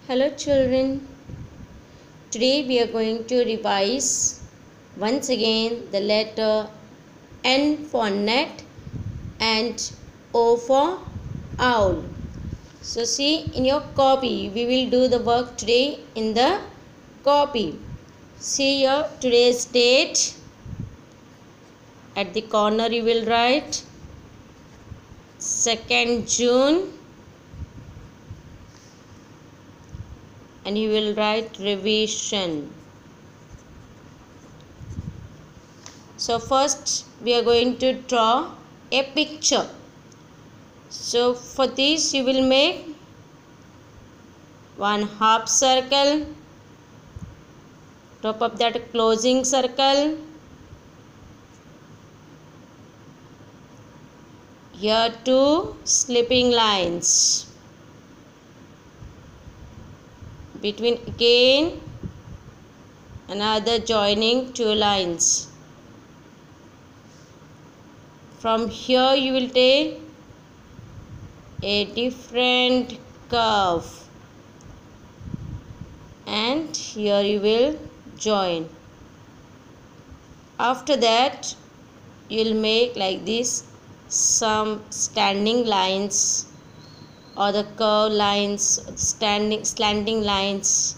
Hello children, today we are going to revise once again the letter N for net and O for owl. So see in your copy, we will do the work today in the copy. See your today's date. At the corner you will write 2nd June. And you will write revision. So first we are going to draw a picture. So for this you will make one half circle, top of that closing circle, here two slipping lines, between again another joining two lines. From here you will take a different curve and here you will join. After that you will make like this some standing lines or the curve lines, slanting lines.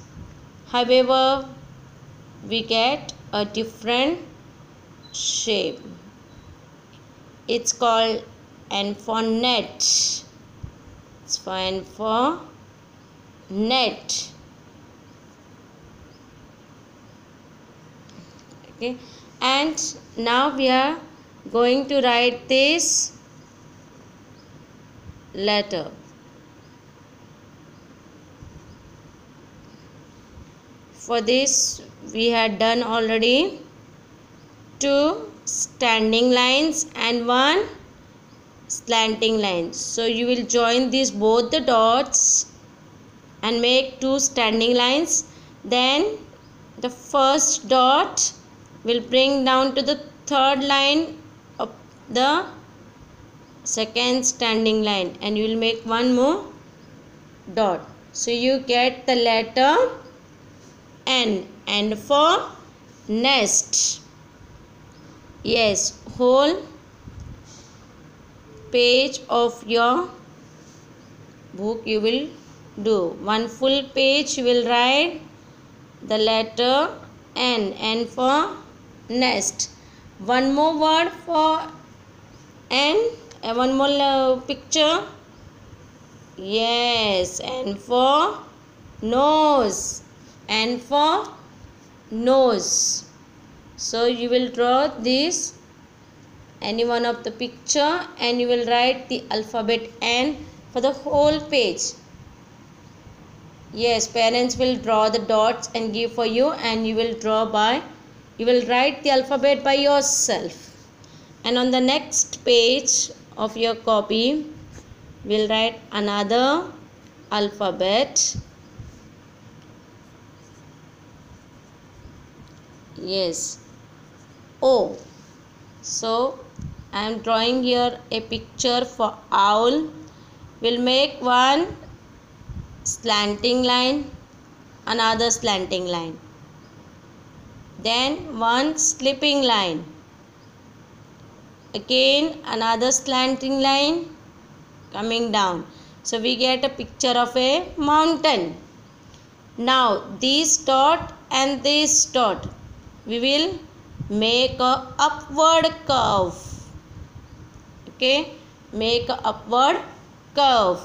However, we get a different shape. It's called N for net. It's for N for net. Okay, and now we are going to write this letter. For this we had done already two standing lines and one slanting line. So you will join these both the dots and make two standing lines. Then the first dot will bring down to the third line of the second standing line and you will make one more dot. So you get the letter N for nest. Yes, whole page of your book you will do. One full page you will write the letter N for nest. One more word for N, one more picture. Yes, N for nose. N for nose. So you will draw this any one of the picture and you will write the alphabet N for the whole page. Yes, parents will draw the dots and give for you and you will write the alphabet by yourself. And on the next page of your copy we'll write another alphabet. Yes, O. So I am drawing here a picture for owl. We'll make one slanting line, another slanting line, then one slipping line, again another slanting line coming down. So we get a picture of a mountain. Now this dot and this dot we will make a upward curve. Okay, make a upward curve.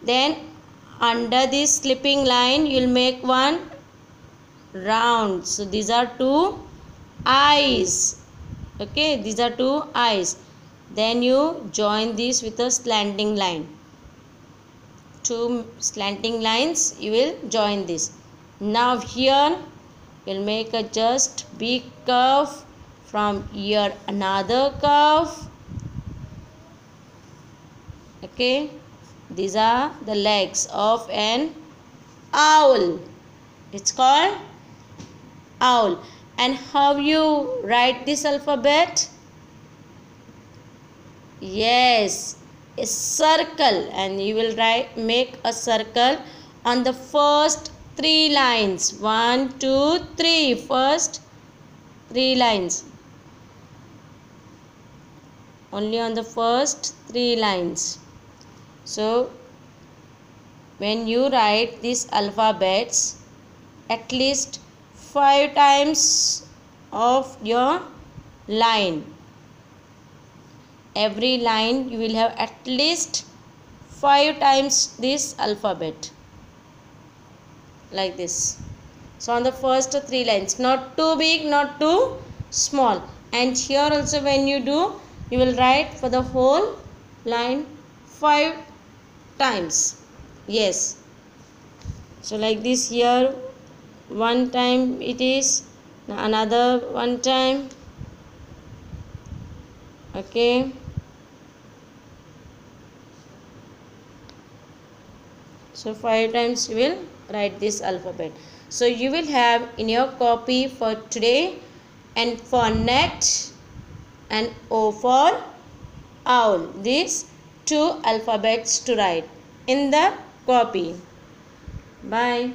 Then under this slipping line you will make one round. So these are two eyes. Okay, these are two eyes. Then you join this with a slanting line. Two slanting lines you will join this. Now here we'll make a just big curve. From here another curve. Okay, these are the legs of an owl. It's called owl. And how you write this alphabet? Yes, a circle, and you will make a circle on the first 3 lines. 1 2 3, first 3 lines, only on the first 3 lines. So when you write these alphabets, at least 5 times of your line, every line you will have at least 5 times this alphabet, like this. So on the first 3 lines, not too big, not too small. And here also when you do, you will write for the whole line 5 times. Yes, so like this, here one time it is, another one time. Okay, so 5 times you will write this alphabet. So you will have in your copy for today, and for net and O for owl, these 2 alphabets to write in the copy. Bye.